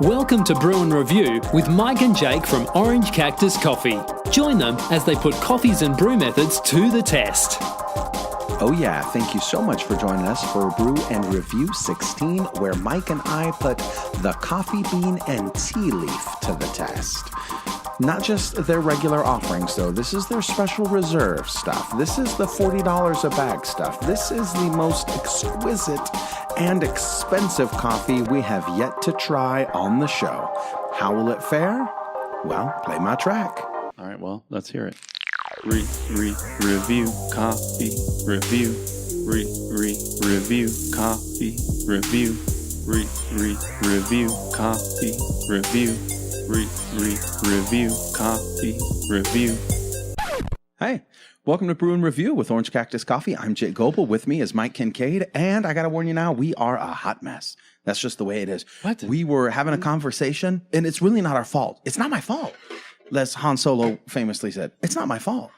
Welcome to Brew and Review with Mike and Jake from Orange Cactus Coffee. Join them as they put coffees and brew methods to the test. Oh yeah, thank you so much for joining us for Brew and Review 16, where Mike and I put the coffee bean and tea leaf to the test. Not just their regular offerings though, this is their special reserve stuff. This is the $40 a bag stuff. This is the most exquisite and expensive coffee we have yet to try on the show. How will it fare? Well, play my track. All right, well, let's hear it. Review coffee, review, review coffee, review, review coffee, review, review coffee, review. Hey, welcome to Brew and Review with Orange Cactus Coffee. I'm Jake Goebel. With me is Mike Kincaid, and I got to warn you now, we are a hot mess. That's just the way it is. What? We were having a conversation, and it's really not our fault. It's not my fault. As Han Solo famously said, it's not my fault.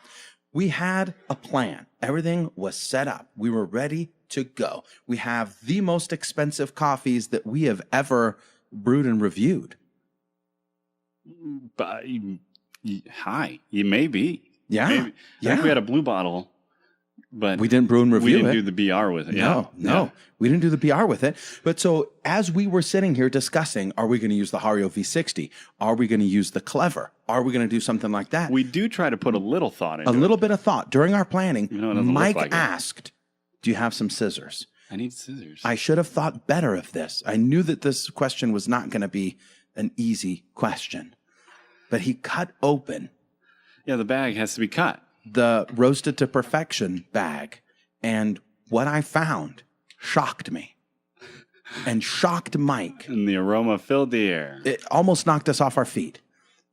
We had a plan. Everything was set up. We were ready to go. We have the most expensive coffees that we have ever brewed and reviewed. But, hi, you may be. Yeah. Maybe. I think we had a blue bottle, but we didn't brew and review it. We didn't do the BR with it. No. We didn't do the BR with it. But so as we were sitting here discussing, are we going to use the Hario V60? Are we going to use the Clever? Are we going to do something like that? We do try to put a little thought into it. A little bit of thought. During our planning, Mike like asked, do you have some scissors? I need scissors. I should have thought better of this. I knew that this question was not going to be an easy question. But he cut open. Yeah, the bag has to be cut. The Roasted to Perfection bag. And what I found shocked me and shocked Mike. And the aroma filled the air. It almost knocked us off our feet.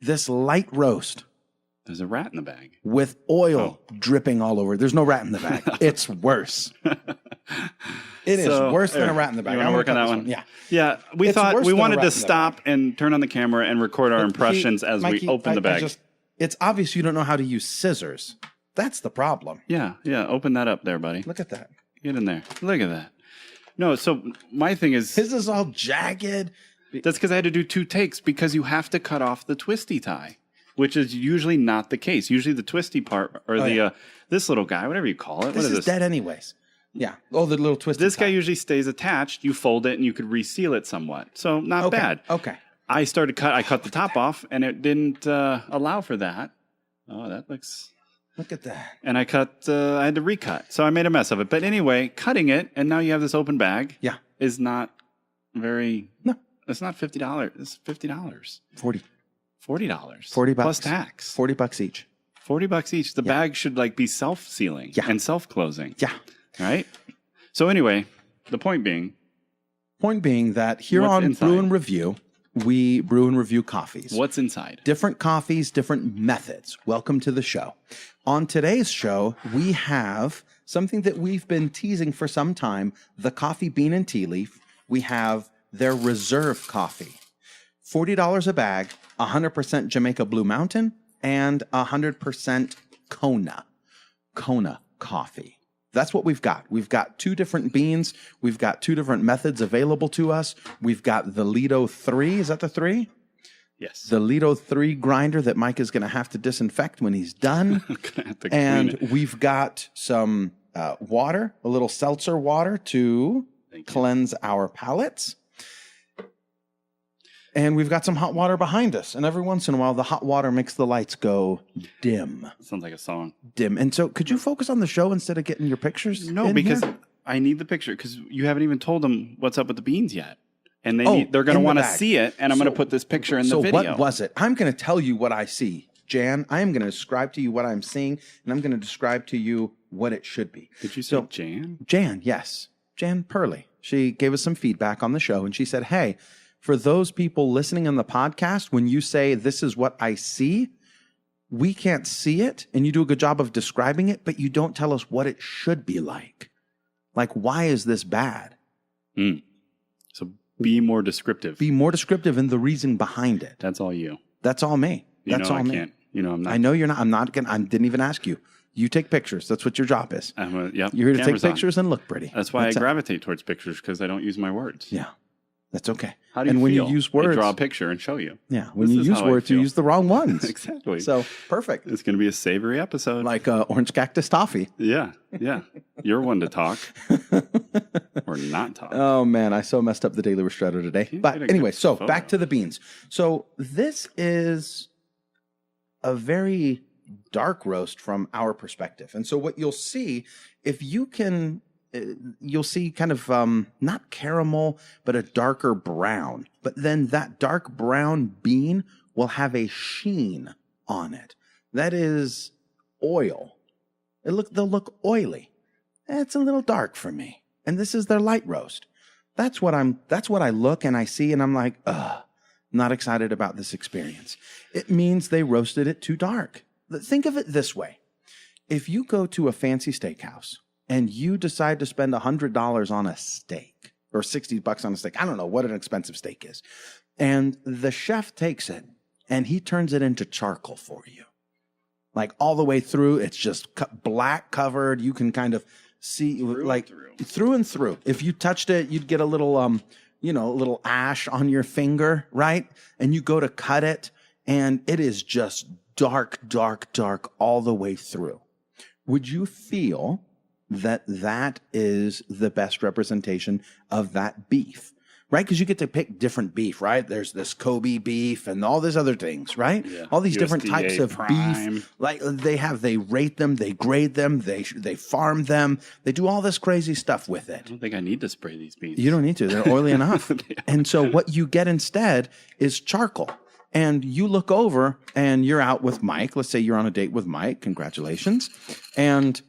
This light roast. There's a rat in the bag. With oil dripping all over. There's no rat in the bag. It's worse. It is worse than a rat in the bag. You want to work on that one? Yeah. Yeah, we thought we wanted to stop and turn on the camera and record our impressions as we open the bag. It's obvious you don't know how to use scissors. That's the problem. Yeah. Open that up there, buddy. Look at that. Get in there. Look at that. No, so my thing is... His is all jagged. That's because I had to do 2 takes because you have to cut off the twisty tie, which is usually not the case. Usually the twisty part, or this little guy, whatever you call it. This is dead anyways. Yeah. Oh, the little twisty This guy usually stays attached. You fold it and you could reseal it somewhat. So not bad. Okay. I cut the top off and it didn't allow for that. Oh, that looks... Look at that. And I had to recut. So I made a mess of it. But anyway, cutting it, and now you have this open bag. Yeah. Is not very... No. It's not $50. It's $50. $40. $40. $40 plus tax. $40 each. $40 each. The bag should be self-sealing and self-closing. Yeah. Right? So anyway, the point being that here on Brew and Review, we brew and review coffees. What's inside? Different coffees, different methods. Welcome to the show. On today's show, we have something that we've been teasing for some time, the coffee bean and tea leaf. We have their reserve coffee. $40 a bag, 100% Jamaica Blue Mountain, and 100% Kona coffee. That's what we've got. We've got 2 different beans. We've got 2 different methods available to us. We've got the Lido 3. Is that the 3? Yes. The Lido 3 grinder that Mike is going to have to disinfect when he's done. And we've got some water, a little seltzer water to cleanse our palates. And we've got some hot water behind us. And every once in a while, the hot water makes the lights go dim. Sounds like a song. Dim. And so could you focus on the show instead of getting your pictures? No, because I need the picture because you haven't even told them what's up with the beans yet. And they're going to want to see it. And I'm going to put this picture in the video. So what was it? I'm going to tell you what I see. Jan, I am going to describe to you what I'm seeing. And I'm going to describe to you what it should be. Did you say Jan? Jan, yes. Jan Purley. She gave us some feedback on the show. And she said, hey, for those people listening on the podcast, when you say this is what I see, we can't see it. And you do a good job of describing it, but you don't tell us what it should be like. Like, why is this bad? So Be more descriptive. Be more descriptive in the reason behind it. That's all you. That's all me. That's all me. Can't. I'm not. I know you're not. I'm not gonna. I didn't even ask you. You take pictures. That's what your job is. Yep. You're here to Camera's take pictures and look pretty. That's why I gravitate towards pictures, because I don't use my words. Yeah, that's okay. How do you and when feel? you use words, I draw a picture and show you. Yeah, when you use words, you use the wrong ones. Exactly. So perfect. It's going to be a savory episode. Like orange cactus toffee. Yeah. You're one to talk or not talk. Oh man, I so messed up the daily ristretto today. But anyway, so back to the beans. So this is a very dark roast from our perspective. And so what you'll see, if you can, you'll see kind of not caramel, but a darker brown. But then that dark brown bean will have a sheen on it. That is oil. They'll look oily. It's a little dark for me. And this is their light roast. That's what I look and I see and I'm like, not excited about this experience. It means they roasted it too dark. Think of it this way. If you go to a fancy steakhouse and you decide to spend $100 on a steak or $60 on a steak, I don't know what an expensive steak is, and the chef takes it and he turns it into charcoal for you, like all the way through, it's just black covered. You can kind of see through and through. If you touched it, you'd get a little, a little ash on your finger, right? And you go to cut it and it is just dark, dark, dark all the way through. Would you feel that that is the best representation of that beef, right? Because you get to pick different beef, right? There's this Kobe beef and all these other things, right? Yeah. All these different types of beef. Like they rate them, they grade them, they farm them. They do all this crazy stuff with it. I don't think I need to spray these beans. You don't need to. They're oily enough. And so what you get instead is charcoal. And you look over and you're out with Mike. Let's say you're on a date with Mike. Congratulations. And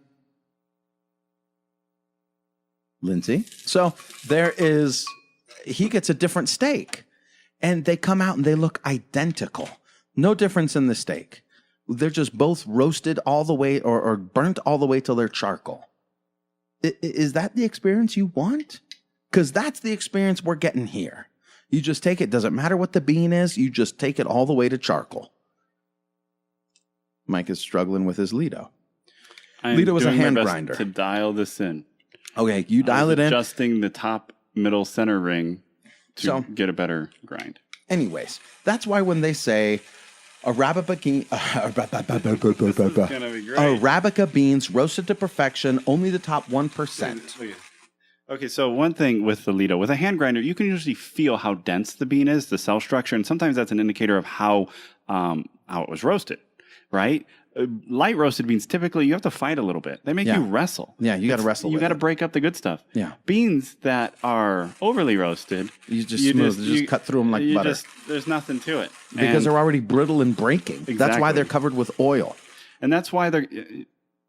Lindsay. So he gets a different steak. And they come out and they look identical. No difference in the steak. They're just both roasted all the way or burnt all the way till they're charcoal. Is that the experience you want? Because that's the experience we're getting here. You just take it. Doesn't matter what the bean is. You just take it all the way to charcoal. Mike is struggling with his Lido. Lido is a hand grinder. To dial this in. Okay, you dial it in. Adjusting the top, middle, center ring to get a better grind. Anyways, that's why when they say Arabica beans roasted to perfection, only the top 1%. Okay, so one thing with the Lido, with a hand grinder, you can usually feel how dense the bean is, the cell structure, and sometimes that's an indicator of how it was roasted, right? Light roasted beans, typically you have to fight a little bit. They make you wrestle. Yeah, you got to wrestle. You got to break up the good stuff. Yeah. Beans that are overly roasted, you just cut through them like butter. There's nothing to it because they're already brittle and breaking. Exactly. That's why they're covered with oil, and that's why they're.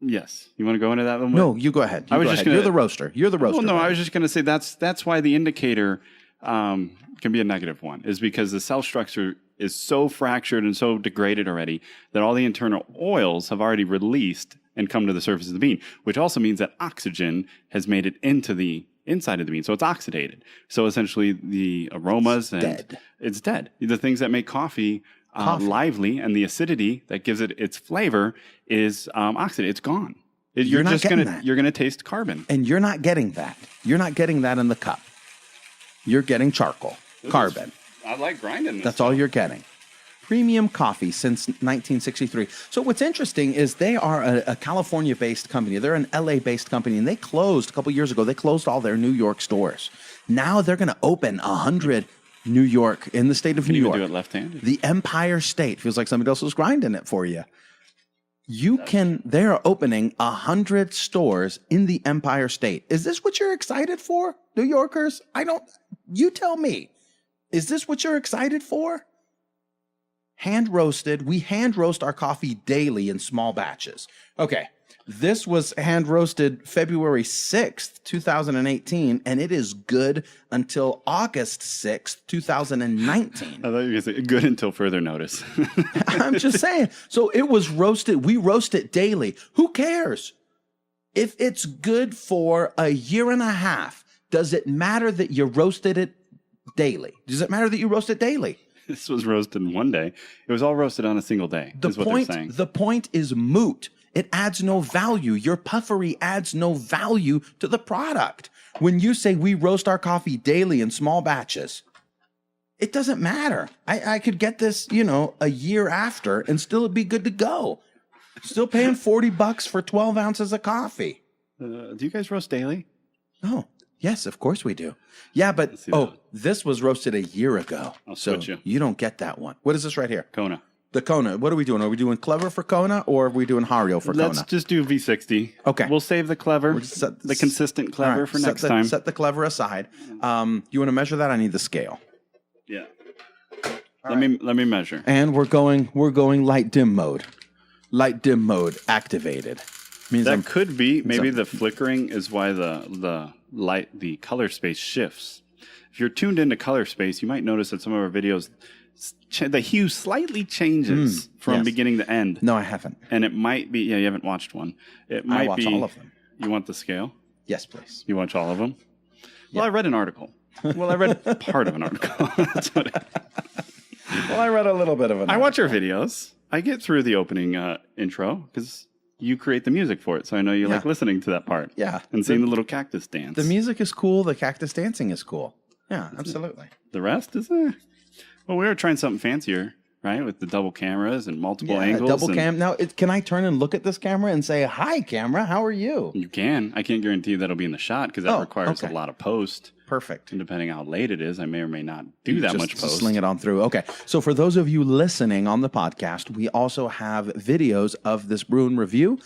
Yes. You want to go into that one? No, you go ahead. You're the roaster. You're the roaster. Well, no, I was just going to say that's why the indicator can be a negative one, is because the cell structure is so fractured and so degraded already that all the internal oils have already released and come to the surface of the bean, which also means that oxygen has made it into the inside of the bean. So it's oxidated. So essentially the aromas it's dead. The things that make coffee lively and the acidity that gives it its flavor is oxidated. It's gone. You're gonna taste carbon, and you're not getting that. You're not getting that in the cup. You're getting charcoal, carbon. I like grinding this. That's all you're getting. Premium coffee since 1963. So what's interesting is they are a California-based company. They're an LA-based company, and they closed a couple years ago. They closed all their New York stores. Now they're going to open 100 New York in the state of New York. Can you do it left-handed? The Empire State. Feels like somebody else was grinding it for you. They are opening 100 stores in the Empire State. Is this what you're excited for, New Yorkers? You tell me. Is this what you're excited for? Hand roasted. We hand roast our coffee daily in small batches. Okay. This was hand roasted February 6th, 2018, and it is good until August 6th, 2019. I thought you were going to say good until further notice. I'm just saying. So it was roasted. We roast it daily. Who cares? If it's good for a year and a half, does it matter that you roasted it daily? Does it matter that you roast it daily? This was roasted in one day. It was all roasted on a single day, is what they're saying. The point is moot. It adds no value. Your puffery adds no value to the product. When you say we roast our coffee daily in small batches, it doesn't matter. I could get this, a year after and still it'd be good to go. Still paying $40 for 12 ounces of coffee. Do you guys roast daily? Oh, yes, of course we do. Yeah, but, this was roasted a year ago. I'll switch you. You don't get that one. What is this right here? Kona. The Kona. What are we doing? Are we doing Clever for Kona or are we doing Hario for Kona? Let's just do V60. Okay. We'll save the Clever, the consistent Clever for next time. Set the Clever aside. You want to measure that? I need the scale. Yeah. Let me measure. And we're going light dim mode. Light dim mode activated. Means that could be maybe the flickering is why the color space shifts. If you're tuned into color space, you might notice that some of our videos, the hue slightly changes from beginning to end. No, I haven't. And it might be, you haven't watched one. It might I watch all of them. You want the scale? Yes, please. You watch all of them? Well, I read an article. Well, I read part of an article. That's what I read a little bit of it. I watch your videos. I get through the opening intro because you create the music for it. So I know you like listening to that part. Yeah. And seeing the little cactus dance. The music is cool. The cactus dancing is cool. Yeah, absolutely. The rest is well, we were trying something fancier, right? With the double cameras and multiple angles. Double cam. Now, can I turn and look at this camera and say, "Hi, camera, how are you?" You can. I can't guarantee that'll be in the shot because that requires a lot of post. Perfect. And depending how late it is, I may or may not do that much post. Sling it on through. Okay. So for those of you listening on the podcast, we also have videos of this brew and review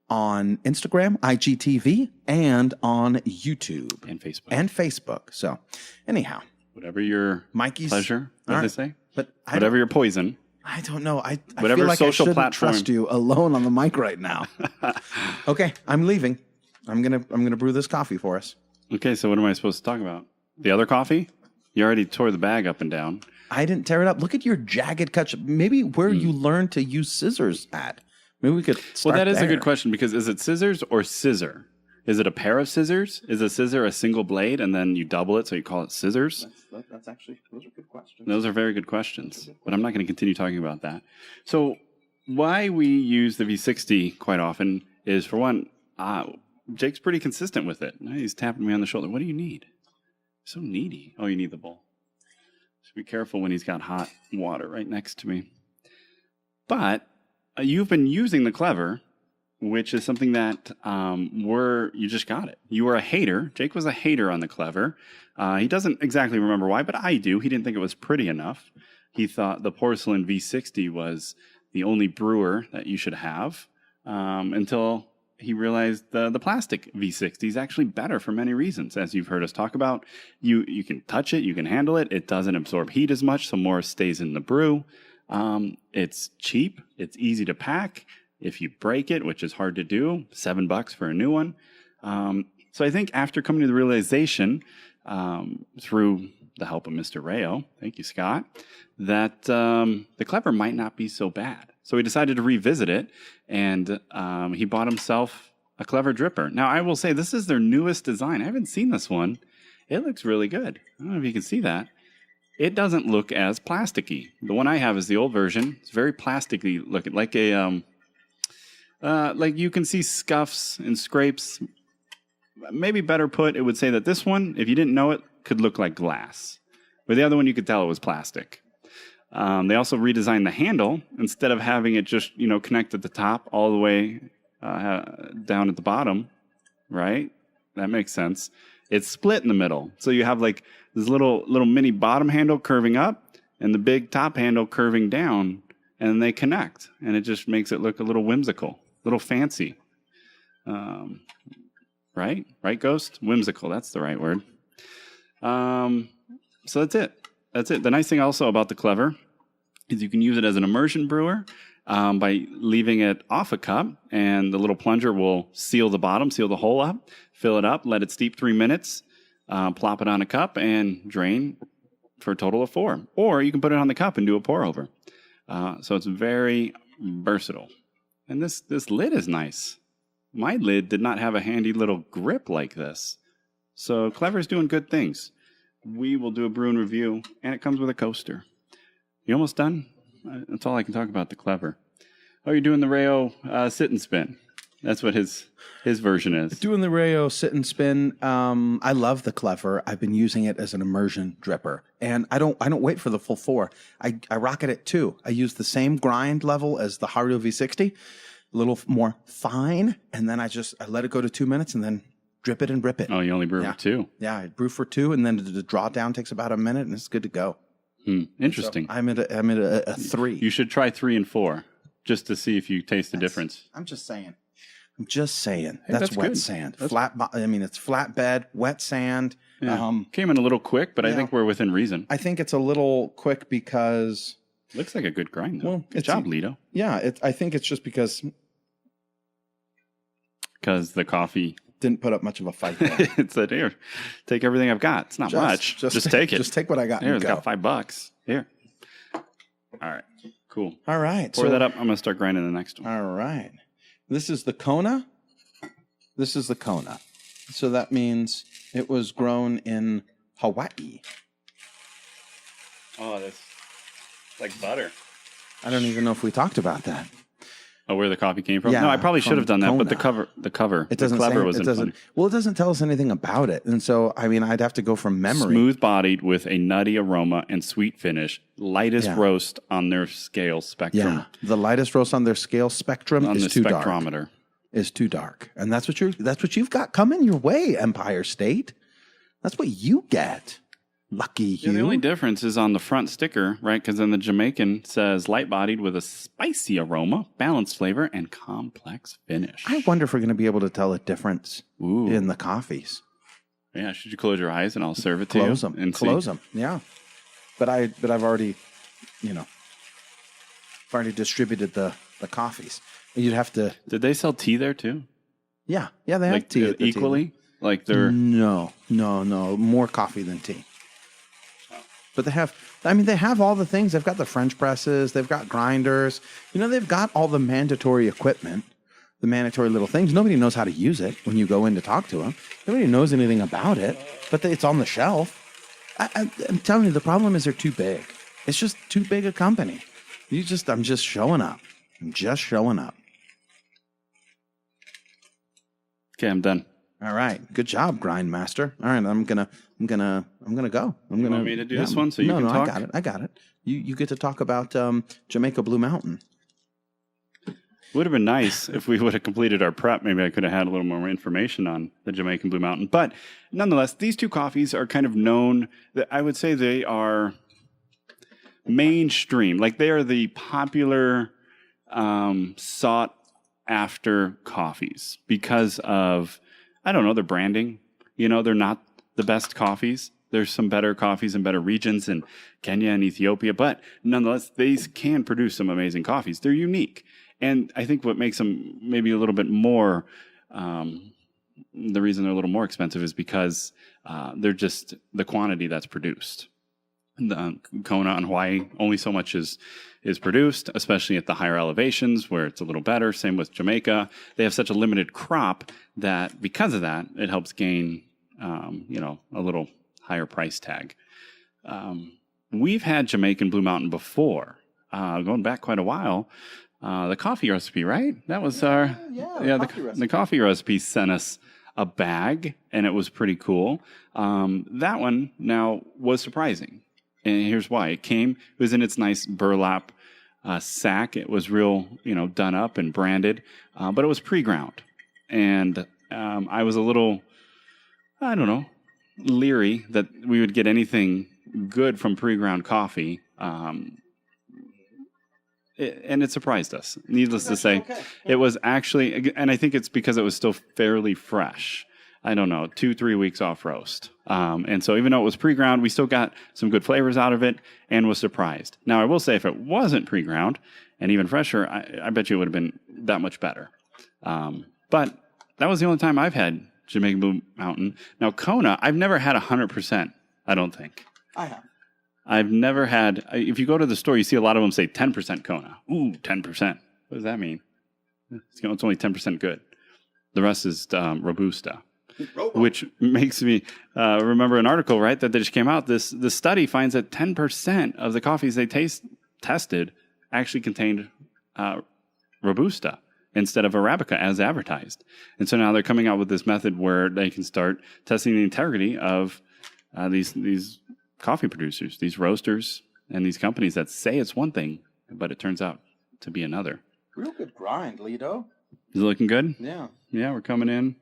on Instagram, IGTV, and on YouTube. And Facebook. So anyhow. Whatever your Mikey's pleasure, as they say. But whatever your poison. I don't know. I whatever feel like social I shouldn't platform. trust you alone on the mic right now. Okay, I'm leaving. I'm gonna brew this coffee for us. Okay, so what am I supposed to talk about? The other coffee? You already tore the bag up and down. I didn't tear it up. Look at your jagged cuts. Maybe where you learned to use scissors at. Maybe we could start Well, that is there. a good question because is it scissors or scissor? Is it a pair of scissors? Is a scissor a single blade and then you double it so you call it scissors? That's actually, those are good questions. Those are very good questions, but I'm not going to continue talking about that. So why we use the V60 quite often is, for one, Jake's pretty consistent with it. He's tapping me on the shoulder. What do you need? So needy. Oh, you need the bowl. So be careful when he's got hot water right next to me. But you've been using the Clever, which is something that you just got it. You were a hater. Jake was a hater on the Clever. He doesn't exactly remember why, but I do. He didn't think it was pretty enough. He thought the porcelain V60 was the only brewer that you should have until he realized the plastic V60 is actually better for many reasons. As you've heard us talk about, you can touch it, you can handle it. It doesn't absorb heat as much, so more stays in the brew. It's cheap. It's easy to pack. If you break it, which is hard to do, $7 for a new one. So I think after coming to the realization, through the help of Mr. Rayo, thank you, Scott, that the Clever might not be so bad. So he decided to revisit it, and he bought himself a Clever dripper. Now, I will say this is their newest design. I haven't seen this one. It looks really good. I don't know if you can see that. It doesn't look as plasticky. The one I have is the old version. It's very plasticky looking, like a like you can see scuffs and scrapes. Maybe better put, it would say that this one, if you didn't know it, could look like glass. But the other one, you could tell it was plastic. They also redesigned the handle. Instead of having it just, connect at the top all the way down at the bottom, right? That makes sense. It's split in the middle. So you have like this little mini bottom handle curving up and the big top handle curving down, and they connect. And it just makes it look a little whimsical, a little fancy. Right? Right, Ghost? Whimsical, that's the right word. So that's it. That's it. The nice thing also about the Clever is you can use it as an immersion brewer by leaving it off a cup, and the little plunger will seal the bottom, seal the hole up, fill it up, let it steep 3 minutes, plop it on a cup, and drain for a total of 4. Or you can put it on the cup and do a pour over. So it's very versatile. And this lid is nice. My lid did not have a handy little grip like this. So Clever's doing good things. we will do a brew and review, and it comes with a coaster. You almost done? That's all I can talk about, the clever. Oh, you're doing the Rayo sit and spin. That's what his version is. Doing the Rayo sit and spin. I love the clever. I've been using it as an immersion dripper, and I don't wait for the full 4. I rock it at 2. I use the same grind level as the Hario V60, a little more fine, and then I let it go to 2 minutes, and then drip it and rip it. Oh, you only brew for 2? Yeah, I brew for 2, and then the drawdown takes about a minute, and it's good to go. Interesting. So I'm at a 3. You should try 3 and 4 just to see if you taste the difference. I'm just saying. Hey, that's wet good. sand. It's flatbed, wet sand. Yeah. Came in a little quick, but I think we're within reason. I think it's a little quick because... Looks like a good grind, though. Well, good job, Lido. Yeah, I think it's just because... Because the coffee... Didn't put up much of a fight there. It said, here, take everything I've got. It's not much. Just take it. Just take what I got. Here, it's got $5. Here. All right. Cool. All right. Pour that up. I'm going to start grinding the next one. All right. This is the Kona. So that means it was grown in Hawaii. Oh, that's like butter. I don't even know if we talked about that. Oh, where the coffee came from? Yeah, no, I probably should have done that, Kona. but the cover, It doesn't the clever say, wasn't it doesn't. fun. Well, it doesn't tell us anything about it, and so I'd have to go from memory. Smooth bodied with a nutty aroma and sweet finish. Lightest roast on their scale spectrum. Yeah, the lightest roast on their scale spectrum On is the too dark. spectrometer. Is too dark, and that's what you've got coming your way, Empire State. That's what you get. Lucky you. The only difference is on the front sticker, right? Because then the Jamaican says light-bodied with a spicy aroma, balanced flavor, and complex finish. I wonder if we're going to be able to tell a difference in the coffees. Yeah, should you close your eyes and I'll serve it to Close you? them. And Close them. Yeah. But I've already, distributed the coffees. You'd have to. Did they sell tea there too? Yeah. Yeah, they have tea at the equally? tea. Like they're... No. More coffee than tea. But they have all the things. They've got the French presses. They've got grinders. They've got all the mandatory equipment, the mandatory little things. Nobody knows how to use it when you go in to talk to them. Nobody knows anything about it, but it's on the shelf. I'm telling you, the problem is they're too big. It's just too big a company. I'm just showing up. Okay, I'm done. All right. Good job, Grindmaster. All right, I'm gonna go. You want me to do this one so you can talk? I got it. You get to talk about Jamaica Blue Mountain. Would have been nice if we would have completed our prep. Maybe I could have had a little more information on the Jamaican Blue Mountain. But nonetheless, these two coffees are kind of known. I would say they are mainstream. Like they are the popular, sought after coffees because of, I don't know, their branding. They're not the best coffees. There's some better coffees in better regions in Kenya and Ethiopia, but nonetheless, these can produce some amazing coffees. They're unique. And I think what makes them maybe a little bit more, the reason they're a little more expensive is because they're just the quantity that's produced. The Kona and Hawaii, only so much is produced, especially at the higher elevations where it's a little better. Same with Jamaica. They have such a limited crop that because of that, it helps gain, a little higher price tag. We've had Jamaican Blue Mountain before, going back quite a while. The coffee recipe, right? That was the coffee recipe sent us a bag, and it was pretty cool. That one now was surprising. And here's why. It was in its nice burlap sack. It was real, done up and branded, but it was pre-ground. And I was a little, leery that we would get anything good from pre-ground coffee. And it surprised us. Needless to say, it was actually, and I think it's because it was still fairly fresh. I don't know, 2-3 weeks off roast. And so even though it was pre-ground, we still got some good flavors out of it and was surprised. Now, I will say if it wasn't pre-ground and even fresher, I bet you it would have been that much better. But that was the only time I've had Jamaican Blue Mountain. Now, Kona, I've never had 100%, I don't think. I have. I've never had, if you go to the store, you see a lot of them say 10% Kona. Ooh, 10%. What does that mean? It's only 10% good. The rest is Robusta. which makes me remember an article, right, that just came out. The study finds that 10% of the coffees they tested actually contained Robusta instead of Arabica as advertised. And so now they're coming out with this method where they can start testing the integrity of these coffee producers, these roasters, and these companies that say it's one thing, but it turns out to be another. Real good grind, Lido. Is it looking good? Yeah. Yeah, we're coming in.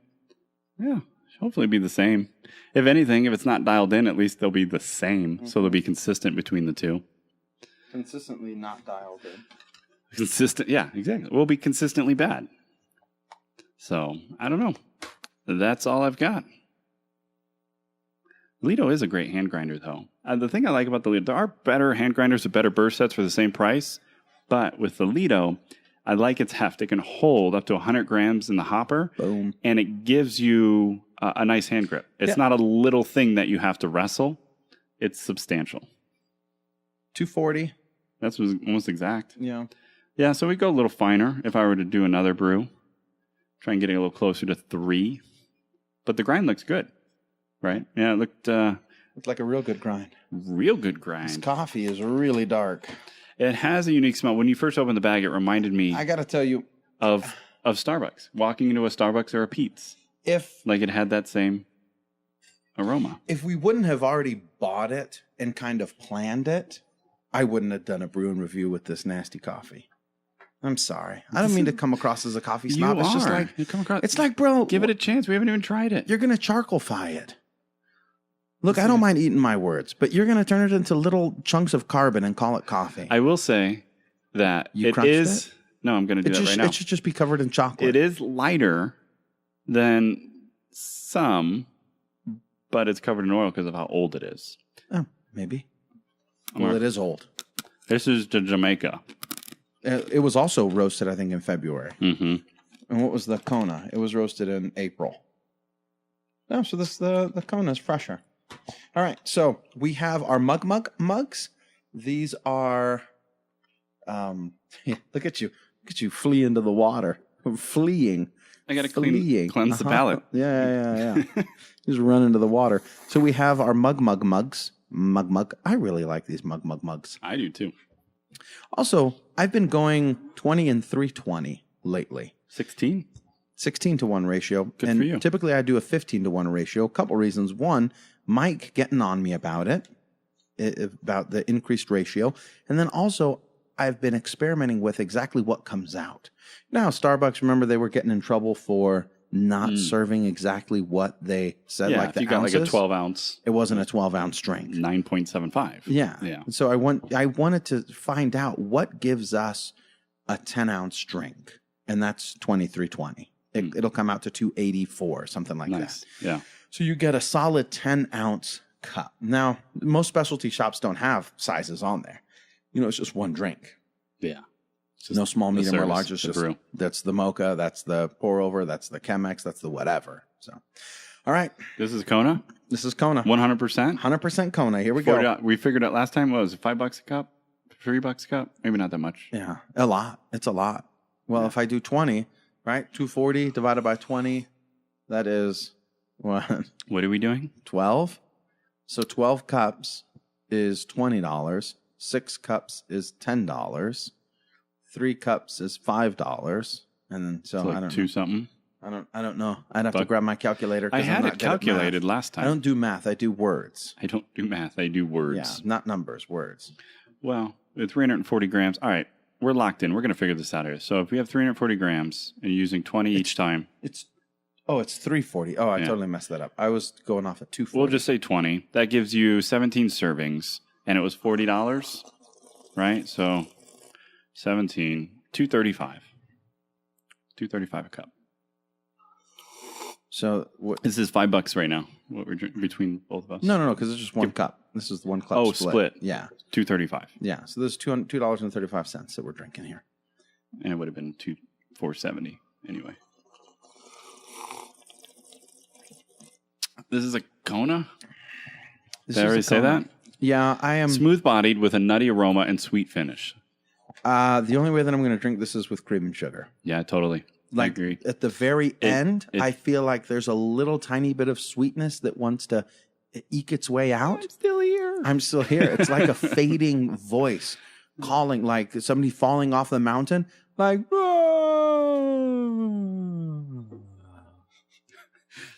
Yeah, hopefully be the same. If anything, if it's not dialed in, at least they'll be the same. Mm-hmm. So they'll be consistent between the two. Consistently not dialed in. Consistent, yeah, exactly. We'll be consistently bad. So, I don't know. That's all I've got. Lido is a great hand grinder, though. The thing I like about the Lido, there are better hand grinders with better burst sets for the same price. But with the Lido, I like its heft. It can hold up to 100 grams in the hopper. Boom. And it gives you a nice hand grip. It's not a little thing that you have to wrestle. It's substantial. 240. That's almost exact. Yeah. Yeah, so we go a little finer if I were to do another brew. Try and get it a little closer to 3. But the grind looks good, right? Yeah, it looked like a real good grind. Real good grind. This coffee is really dark. It has a unique smell. When you first opened the bag, it reminded me... I got to tell you... Of Starbucks. Walking into a Starbucks or a Pete's. Like it had that same aroma. If we wouldn't have already bought it and kind of planned it, I wouldn't have done a brew and review with this nasty coffee. I'm sorry. I don't mean to come across as a coffee snob. It's just like... You come across... It's like, bro... Give it a chance. We haven't even tried it. You're going to charcoal-fy it. Look, I don't mind eating my words, but you're going to turn it into little chunks of carbon and call it coffee. I will say that it is... No, I'm going to do that right now. It should just be covered in chocolate. It is lighter than some, but it's covered in oil because of how old it is. Oh, maybe. Well, it is old. This is the Jamaica. It was also roasted, I think, in February. Mm-hmm. And what was the Kona? It was roasted in April. Oh, so the Kona is fresher. All right, so we have our mugs. These are, look at you flee into the water. Fleeing. I got to cleanse the palate. Yeah. Just run into the water. So we have our mugs. Mug. I really like these mugs. I do too. Also, I've been going 20 and 320 lately. 16 to 1 ratio. Good for you. Typically I do a 15 to 1 ratio. A couple reasons. One, Mike getting on me about about the increased ratio. And then also, I've been experimenting with exactly what comes out. Now, Starbucks, remember, they were getting in trouble for not serving exactly what they said, like the you got ounces. like a 12 ounce. It wasn't a 12-ounce drink. 9.75. Yeah. So I wanted to find out what gives us a 10-ounce drink, and that's 2320. It'll come out to 284, something like that. Yeah. So you get a solid 10-ounce cup. Now, most specialty shops don't have sizes on there. It's just one drink. Yeah. No small, medium, or large. It's just brew. That's the mocha, that's the pour over, that's the Chemex, that's the whatever. So, all right. This is Kona? This is Kona. 100%? 100% Kona. Here we go. We figured out last time, what was it, $5 a cup? $3 a cup? Maybe not that much. Yeah, a lot. It's a lot. Well, if I do 20, right, 240 divided by 20, that is what? What are we doing? 12. So 12 cups is $20. 6 cups is $10. 3 cups is $5, and then so like I don't two know. Something. I don't know. I'd have to grab my calculator. I had it calculated last time. I don't do math. I do words. I don't do math. I do words. Yeah, not numbers. Words. Well, with 340 grams. All right, we're locked in. We're going to figure this out here. So if we have 340 grams and you're using 20 each time, it's 340. Oh, I totally messed that up. I was going off at 240. We'll just say 20. That gives you 17 servings, and it was $40, right? So 17, $2.35. $2.35 a cup. So this is $5 right now. What we're drinking between both of us? No, because it's just one cup. This is the one cup. Oh, split. Yeah, $2.35. Yeah, so there's $2.35 that we're drinking here, and it would have been $4.70 anyway. This is a Kona. Did I already say that? Yeah, I am smooth bodied with a nutty aroma and sweet finish. The only way that I'm going to drink this is with cream and sugar. Yeah, totally. Like agree. at the very end, I feel like there's a little tiny bit of sweetness that wants to eke its way out. I'm still here. I'm still here. It's like a fading voice calling, like somebody falling off the mountain, like.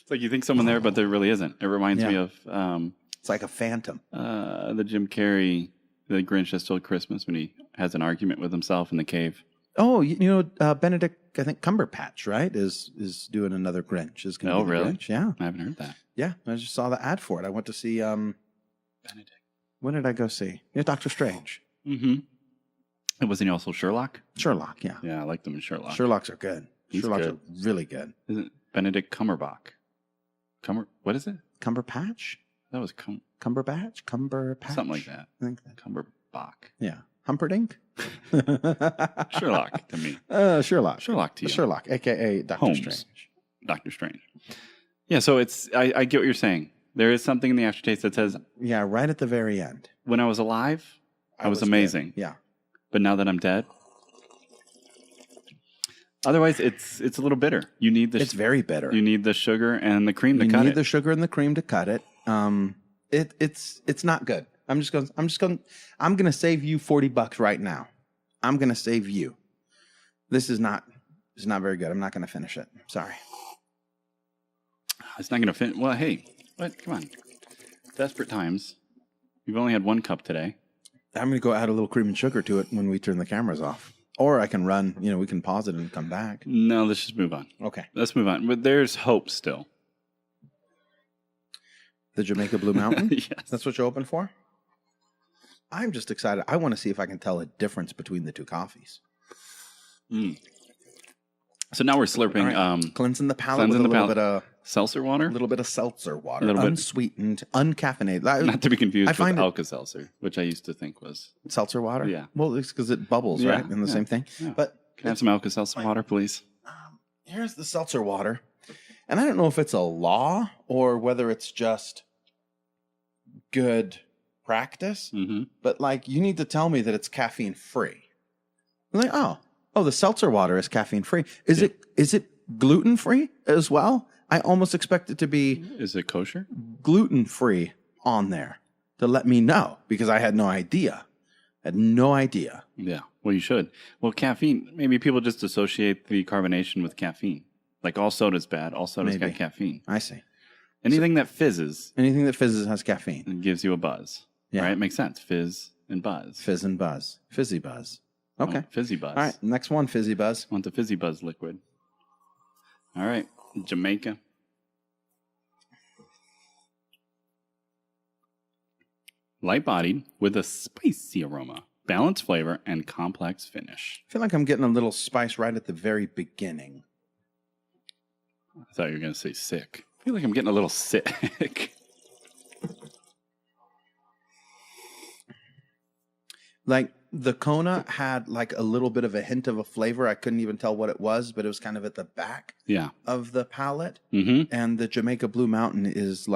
It's like you think someone there, but there really isn't. It reminds me of it's like a phantom. The Jim Carrey, the Grinch That Stole Christmas, when he has an argument with himself in the cave. Oh, you know, Benedict, I think Cumberpatch, right, is doing another Grinch. Is going to be the Grinch. Yeah, I haven't heard that. Yeah, I just saw the ad for it. I went to see. Benedict. When did I go see? Yeah, Doctor Strange. Mm-hmm. And wasn't he also Sherlock? Sherlock, yeah. Yeah, I liked him in Sherlock. Sherlocks are good. Sherlocks are really good. Isn't Benedict Cumberbatch? What is it? Cumberpatch? That was Cumberbatch? Cumberpatch? Something like that. I think that. Cumberbach. Yeah. Humperdinck? Sherlock to me. Sherlock. Sherlock to you. Sherlock, a.k.a. Doctor Holmes. Strange. Doctor Strange. Yeah, so it's I get what you're saying. There is something in the aftertaste that says... Yeah, right at the very end. When I was alive, I was amazing. Good. Yeah. But now that I'm dead... Otherwise, it's a little bitter. You need the... It's very bitter. You need the sugar and the cream to cut it. You need the sugar and the cream to cut it. It's not good. I'm going to save you $40 right now. I'm going to save you. This is not very good. I'm not going to finish it. Sorry. It's not going to finish. Well, hey, what? Come on. Desperate times. You've only had one cup today. I'm going to go add a little cream and sugar to it when we turn the cameras off. Or I can run, we can pause it and come back. No, let's just move on. Okay. Let's move on. But there's hope still. The Jamaica Blue Mountain? Yes. That's what you're open for? I'm just excited. I want to see if I can tell a difference between the two coffees. Mm. So now we're slurping. Right. Cleansing the palate with a little bit of... Seltzer water? A little bit of seltzer water. Unsweetened, uncaffeinated. Not to be confused with Alka-Seltzer, which I used to think was... Seltzer water? Yeah. Well, it's because it bubbles, right? And the same thing. Yeah. But can I have some Alka-Seltzer water, please? Here's the seltzer water. And I don't know if it's a law or whether it's just good practice. Mm-hmm. But, you need to tell me that it's caffeine-free. I'm like, oh, the seltzer water is caffeine-free. Is it gluten-free as well? I almost expect it to be... Is it kosher? Gluten-free on there to let me know because I had no idea. Yeah, well, you should. Well, caffeine, maybe people just associate the carbonation with caffeine. Like all soda's bad. All soda's got caffeine. I see. Anything that fizzes. Anything that fizzes has caffeine. And gives you a buzz. Yeah. Right? Makes sense. Fizz and buzz. Fizz and buzz. Fizzy buzz. Okay. Fizzy buzz. All right, next one, fizzy buzz. Want the fizzy buzz liquid. All right. Jamaica. Light-bodied with a spicy aroma, balanced flavor, and complex finish. I feel like I'm getting a little spice right at the very beginning. I thought you were going to say sick. I feel like I'm getting a little sick. Like the Kona had a little bit of a hint of a flavor. I couldn't even tell what it was, but it was kind of at the back of the palate. Mm-hmm. And the Jamaica Blue Mountain is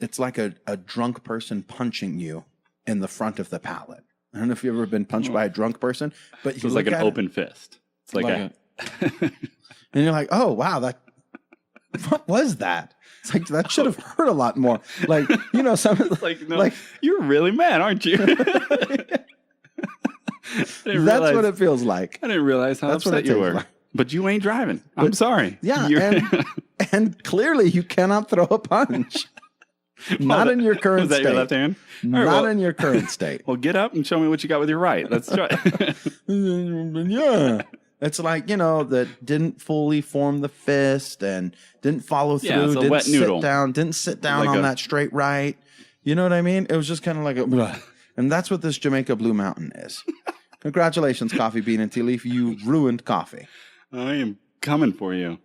it's like a drunk person punching you in the front of the palate. I don't know if you've ever been punched by a drunk person, but it's like an open fist. It's like a... And you're like, oh, wow, what was that? It's like, that should have hurt a lot more. You're really mad, aren't you? That's what it feels like. I didn't realize how upset you were. Like. But you ain't driving. I'm sorry. Yeah, and clearly you cannot throw a punch. Not in your current state. Is that your left hand? Not in your current state. Well, get up and show me what you got with your right. Let's try. Yeah. It's like, that didn't fully form the fist and didn't follow through, didn't sit down on that straight right. You know what I mean? It was just kind of like and that's what this Jamaica Blue Mountain is. Congratulations, Coffee Bean and Tea Leaf. You ruined coffee. I am coming for you.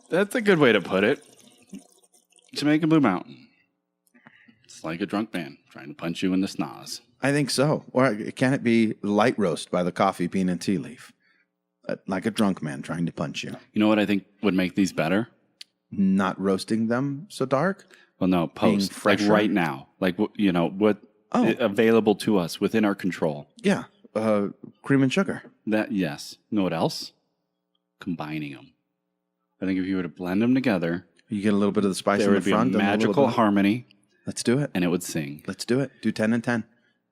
That's a good way to put it. Jamaican Blue Mountain. It's like a drunk man trying to punch you in the snaz. I think so. Or can it be light roast by the Coffee Bean and Tea Leaf? Like a drunk man trying to punch you. You know what I think would make these better? Not roasting them so dark? Well, no, post. Like right now. Like, what available to us within our control. Yeah. Cream and sugar. Yes. You know what else? combining them. I think if you were to blend them together, You get a little bit of the spice there in the would be front. a and little magical bit- harmony, Let's do it. and it would sing. Let's do it. Do 10 and 10.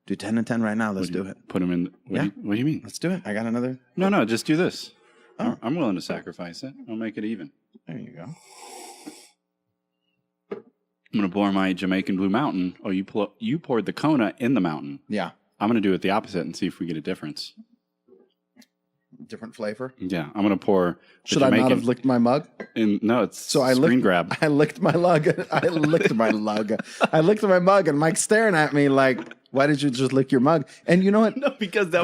Do 10 and 10 right now. Let's do it. Put them in. What do you mean? Let's do it. I got another. No, just do this. Oh. I'm willing to sacrifice it. I'll make it even. There you go. I'm going to pour my Jamaican Blue Mountain. Oh, you poured the Kona in the mountain. Yeah. I'm going to do it the opposite and see if we get a difference. Different flavor. Yeah, I'm going to pour the Should Jamaican I not have licked my mug? in. No, it's So I screen licked, grab. I licked my lug. I licked my lug. I licked my mug, and Mike's staring at me like, "Why did you just lick your mug?" And you know what? No, because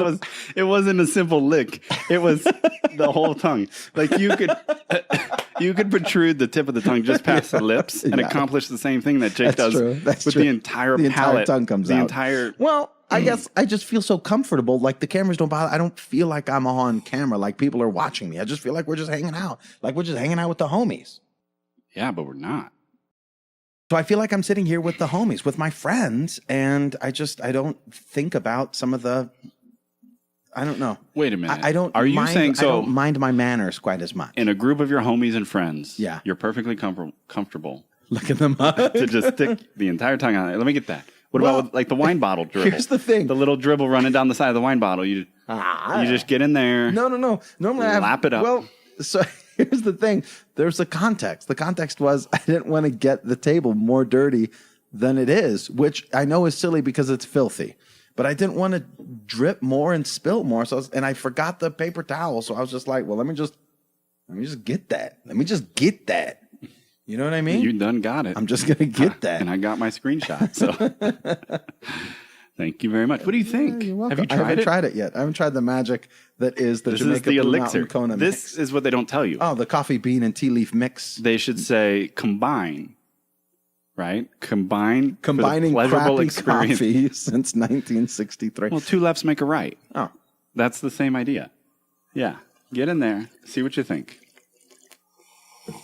it wasn't a simple lick. It was the whole tongue. Like you could protrude the tip of the tongue just past the lips and Yeah. accomplish the same thing that Jake That's does true. That's with true. the entire The entire palate. tongue comes the out. entire. Well, I guess I just feel so comfortable. Like the cameras don't bother. I don't feel like I'm on camera. Like people are watching me. I just feel like we're just hanging out. Like we're just hanging out with the homies. Yeah, but we're not. So I feel like I'm sitting here with the homies, with my friends, and I don't think about some of the. I don't know. Wait a minute. I don't. Are you mind, saying so? I don't mind my manners quite as much. In a group of your homies and friends, Yeah. you're perfectly comfortable Look at them. to just stick the entire tongue on it. Let me get that. What Well, about with, like the wine bottle dribble? here's the thing. The little dribble running down the side of the wine bottle. You just get in there. No. Normally I have, Lap it up. Well, so here's the thing. There's a context. The context was I didn't want to get the table more dirty than it is, which I know is silly because it's filthy. But I didn't want to drip more and spill more. So and I forgot the paper towel. So I was just like, well, let me just get that. Let me just get that. You know what I mean? You done got it. I'm just gonna get that. And I got my screenshot. So thank you very much. What do you think? You're welcome. Have you I haven't tried it? tried it yet. I haven't tried the magic that is the This is Jamaican the Blue elixir. Mountain Kona This mix. is what they don't tell you. Oh, the coffee bean and tea leaf mix. They should say combine, right? Combining pleasurable crappy experience. coffee since 1963. Well, two lefts make a right. Oh, That's the same idea. Yeah. Get in there. See what you think. I'm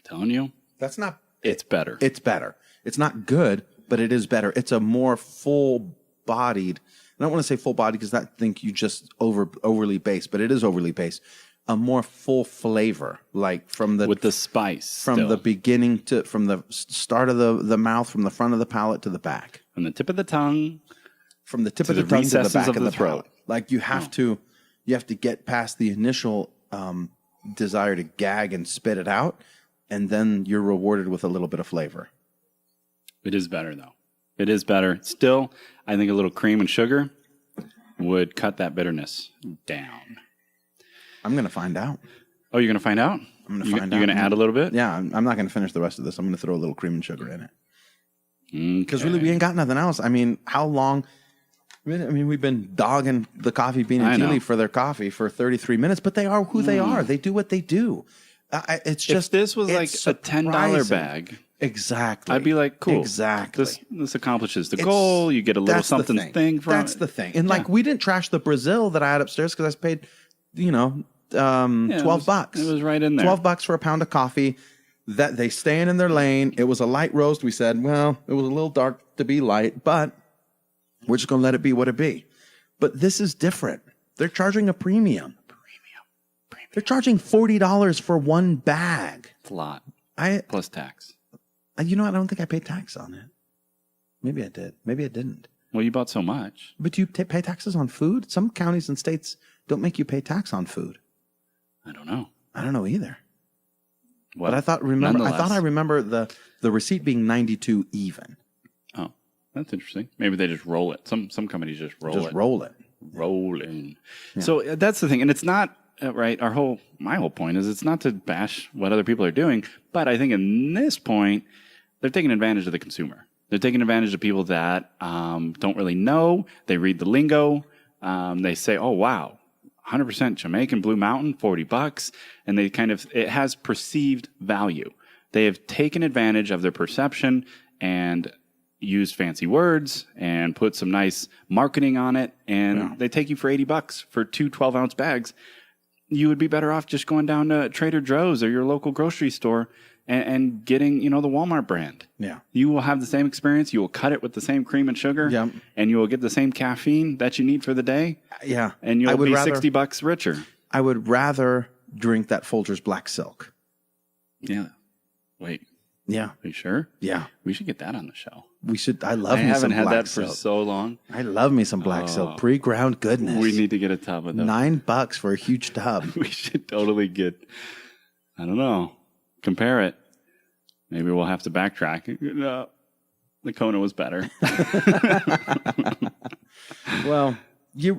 telling you, that's not. it's better. It's better. It's not good, but it is better. It's a more full-bodied. I don't want to say full-bodied because I think you just overly base, but it is overly base. A more full flavor, like from the With the spice. from still. the beginning to from the start of the mouth, from the front of the palate to the back. From the tip of the tongue. From the tip To of the the tongue to the recesses back of of the the throat. palate. Like you have to get past the initial desire to gag and spit it out, and then you're rewarded with a little bit of flavor. It is better, though. It is better. Still, I think a little cream and sugar would cut that bitterness down. I'm gonna find out. Oh, you're going to find out? I'm gonna find out. You're going to add a little bit? Yeah, I'm not gonna finish the rest of this. I'm gonna throw a little cream and sugar in it because Okay. really we ain't got nothing else. I mean, how long? I mean, we've been dogging the coffee bean I and tea know. leaf for their coffee for 33 minutes, but they are who they are. They do what they do. It's just If this was like it's a $10 surprising. bag, Exactly. I'd be like, cool. Exactly. This accomplishes the It's- goal. You get a little that's the something thing from That's it. the thing. And like, we didn't trash the Brazil that I had upstairs because I paid, Yeah, it 12 was- bucks. It was right in there. $12 for a pound of coffee. That they staying in their lane. It was a light roast. We said, well, it was a little dark to be light, but we're just gonna let it be what it be. But this is different. They're charging a premium. They're charging $40 for one bag. It's a lot. I Plus tax. I don't think I paid tax on it. Maybe I did. Maybe I didn't. Well, you bought so much. But you pay taxes on food? Some counties and states don't make you pay tax on food. I don't know. I don't know either. Well, But I thought I nonetheless. remember the receipt being 92 even. Oh, that's interesting. Maybe they just roll it. Some companies just roll Just it. roll it. Rolling. So that's the thing, and it's not right. My whole point is it's not to bash what other people are doing, but I think in this point they're taking advantage of the consumer. They're taking advantage of people that don't really know. They read the lingo. They say, "Oh wow, 100% Jamaican Blue Mountain, $40," and it has perceived value. They have taken advantage of their perception and used fancy words and put some nice marketing on it, and they take you for $80 for two 12-ounce bags. You would be better off just going down to Trader Joe's or your local grocery store and getting, the Walmart brand. Yeah. You will have the same experience. You will cut it with the same cream and sugar. Yep. And you will get the same caffeine that you need for the day. Yeah. And you'll be $60 richer. I would rather drink that Folgers Black Silk. Yeah. Wait. Yeah. Are you sure? Yeah. We should get that on the show. We should. I love I me some haven't had Black that Silk. for so long. I love me some Black Silk. Pre-ground goodness. We need to get a tub of them. $9 for a huge tub. We should totally get, I don't know, compare it. Maybe we'll have to backtrack. No, the Kona was better. Well,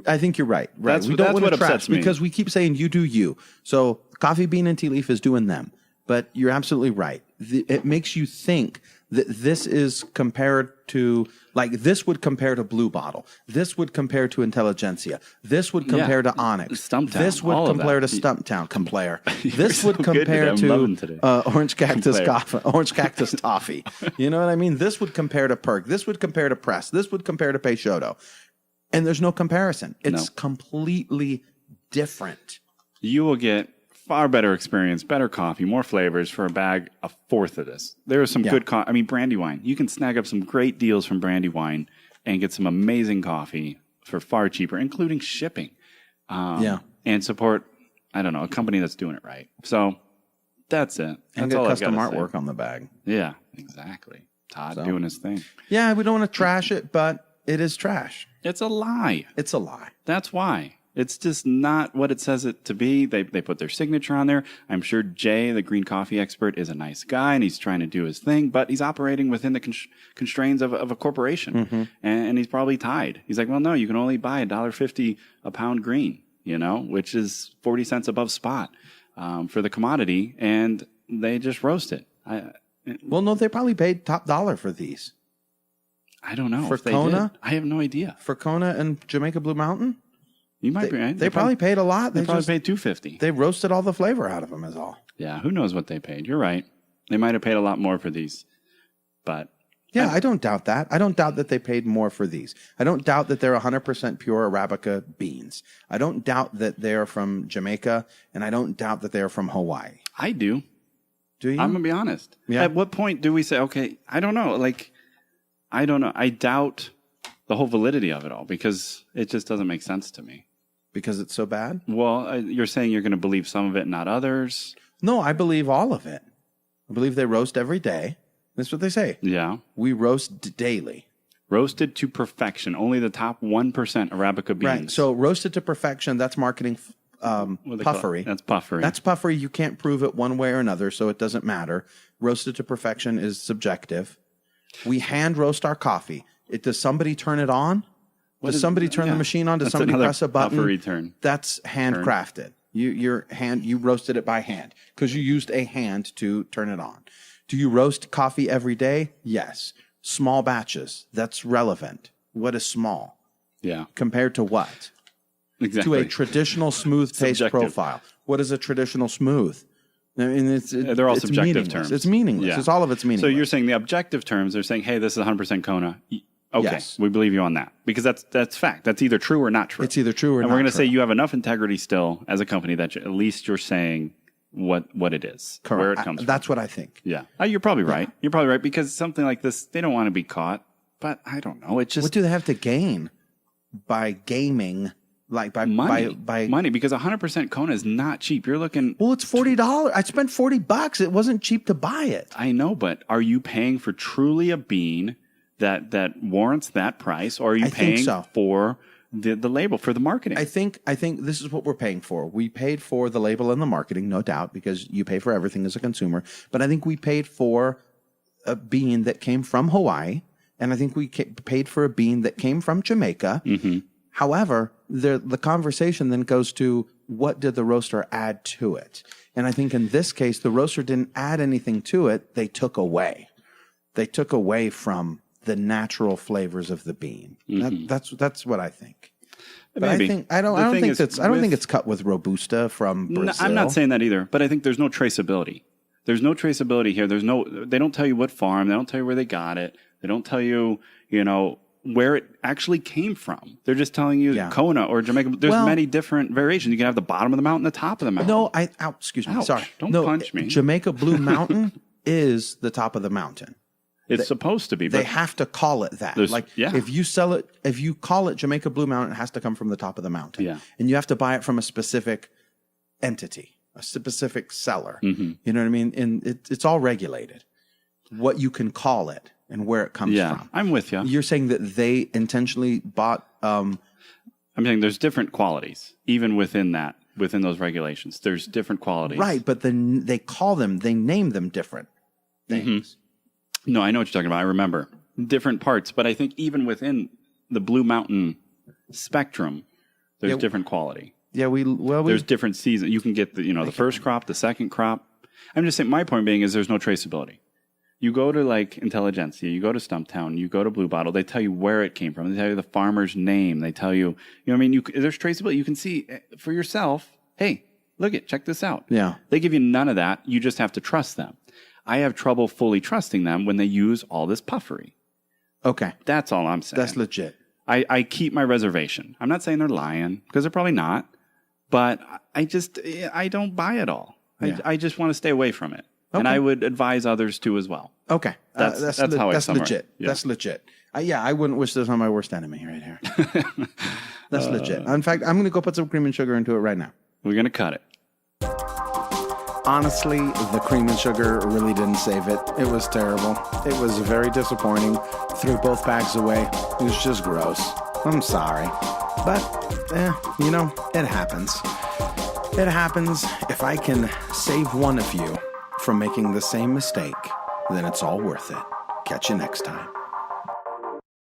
I think you're right. Right. That's what upsets me. Because we keep saying you do you. So coffee bean and tea leaf is doing them. But you're absolutely right. It makes you think that this is compared to, like, this would compare to Blue Bottle. This would compare to Intelligentsia. This would compare to Onyx. Stumptown, this would all of compare to that. Stumptown. This so would good compare today. I'm loving today. to Orange Cactus Coffee, Orange Cactus Toffee. You know what I mean? This would compare to Perk. This would compare to Press. This would compare to Peixoto. And there's no comparison. It's completely different. You will get far better experience, better coffee, more flavors for a fourth of this. There is some good coffee. I mean, Brandywine. You can snag up some great deals from Brandywine and get some amazing coffee for far cheaper, including shipping. And support, I don't know, a company that's doing it right. So that's it. That's And get all custom I've got to artwork say. on the bag. Yeah, exactly. Todd doing his thing. Yeah, we don't want to trash it, but it is trash. It's a lie. It's a lie. That's why. It's just not what it says it to be. They put their signature on there. I'm sure Jay, the green coffee expert, is a nice guy and he's trying to do his thing, but he's operating within the constraints of a corporation. Mm-hmm. And he's probably tied. He's like, well, no, you can only buy $1.50 a pound green, which is 40 cents above spot for the commodity. And they just roast it. Well, no, they probably paid top dollar for these. I don't know. For if they Kona? did. I have no idea. For Kona and Jamaica Blue Mountain? You might be right. They probably paid a lot. They probably paid $2.50. They roasted all the flavor out of them is all. Yeah, who knows what they paid. You're right. They might have paid a lot more for these. But yeah, I don't doubt that. I don't doubt that they paid more for these. I don't doubt that they're 100% pure Arabica beans. I don't doubt that they're from Jamaica, and I don't doubt that they're from Hawaii. I do. Do you? I'm going to be honest. Yeah. At what point do we say, okay, I don't know. I don't know. I doubt the whole validity of it all because it just doesn't make sense to me. Because it's so bad? Well, you're saying you're going to believe some of it, not others. No, I believe all of it. I believe they roast every day. That's what they say. Yeah. We roast daily. Roasted to perfection. Only the top 1% Arabica beans. Right. So roasted to perfection, that's marketing puffery. That's puffery. That's puffery. You can't prove it one way or another, so it doesn't matter. Roasted to perfection is subjective. We hand roast our coffee. Does somebody turn it on? Does somebody turn the machine on? Does somebody press a button? Puffery turn. That's handcrafted. You roasted it by hand because you used a hand to turn it on. Do you roast coffee every day? Yes. Small batches. That's relevant. What is small? Yeah. Compared to what? Exactly. To a traditional smooth taste Subjective. profile. What is a traditional smooth? I mean, They're all it's subjective meaningless. terms. It's meaningless. Yeah. It's all of it's meaningless. So you're saying the objective terms, they're saying, hey, this is 100% Kona. Okay, Yes. we believe you on that. Because that's fact. That's either true or not true. It's either true or and not we're going to say true. you have enough integrity still as a company that at least you're saying what it is, Correct. where it comes from. That's what I think. Yeah. You're probably right. You're probably right because something like this, they don't want to be caught. But I don't know. It just What do they have to gain by gaming? Like by money because 100% Kona is not cheap. You're looking. Well, it's $40. I spent $40. It wasn't cheap to buy it. I know, but are you paying for truly a bean that warrants that price, or are you paying for the label, for the marketing? I think this is what we're paying for. We paid for the label and the marketing, no doubt, because you pay for everything as a consumer. But I think we paid for a bean that came from Hawaii, and I think we paid for a bean that came from Jamaica. Mm-hmm. However, the conversation then goes to what did the roaster add to it? And I think in this case, the roaster didn't add anything to it. They took away. They took away from the natural flavors of the bean. Mm-hmm. That's what I think. But Maybe. I don't think it's cut with Robusta from Brazil. No, I'm not saying that either, but I think there's no traceability. There's no traceability here. They don't tell you what farm. They don't tell you where they got it. They don't tell you, where it actually came from. They're just telling you Kona or Jamaica. There's many different variations. You can have the bottom of the mountain, the top of the mountain. No, excuse me. Ouch. Sorry. Don't punch me. Jamaica Blue Mountain is the top of the mountain. It's supposed to be. They But have to call it that. Like if you call it Jamaica Blue Mountain, it has to come from the top of the mountain. Yeah. And you have to buy it from a specific entity, a specific seller. Mm-hmm. You know what I mean? And it's all regulated. What you can call it and where it comes from. I'm with you. You're saying that they intentionally bought I'm saying there's different qualities, even within those regulations. There's different qualities. right, but then they name them different things. No, I know what you're talking about. I remember different parts, but I think even within the Blue Mountain spectrum, there's different quality. Yeah, There's different seasons. You can get the first crop, the second crop. I'm just saying, my point being is there's no traceability. You go to like Intelligentsia, you go to Stumptown, you go to Blue Bottle, they tell you where it came from. They tell you the farmer's name. They tell you, there's traceability. You can see for yourself, hey, check this out. Yeah. They give you none of that. You just have to trust them. I have trouble fully trusting them when they use all this puffery. Okay. That's all I'm saying. That's legit. I keep my reservation. I'm not saying they're lying, because they're probably not, but I don't buy it all. Yeah. I just want to stay away from it. Okay. And I would advise others to as well. Okay. That's how I summarize. Legit. Yeah. That's legit. I wouldn't wish this on my worst enemy right here. That's legit. In fact, I'm going to go put some cream and sugar into it right now. We're going to cut it. Honestly, the cream and sugar really didn't save it. It was terrible. It was very disappointing. Threw both bags away. It was just gross. I'm sorry. But, it happens. It happens. If I can save one of you from making the same mistake, then it's all worth it. Catch you next time.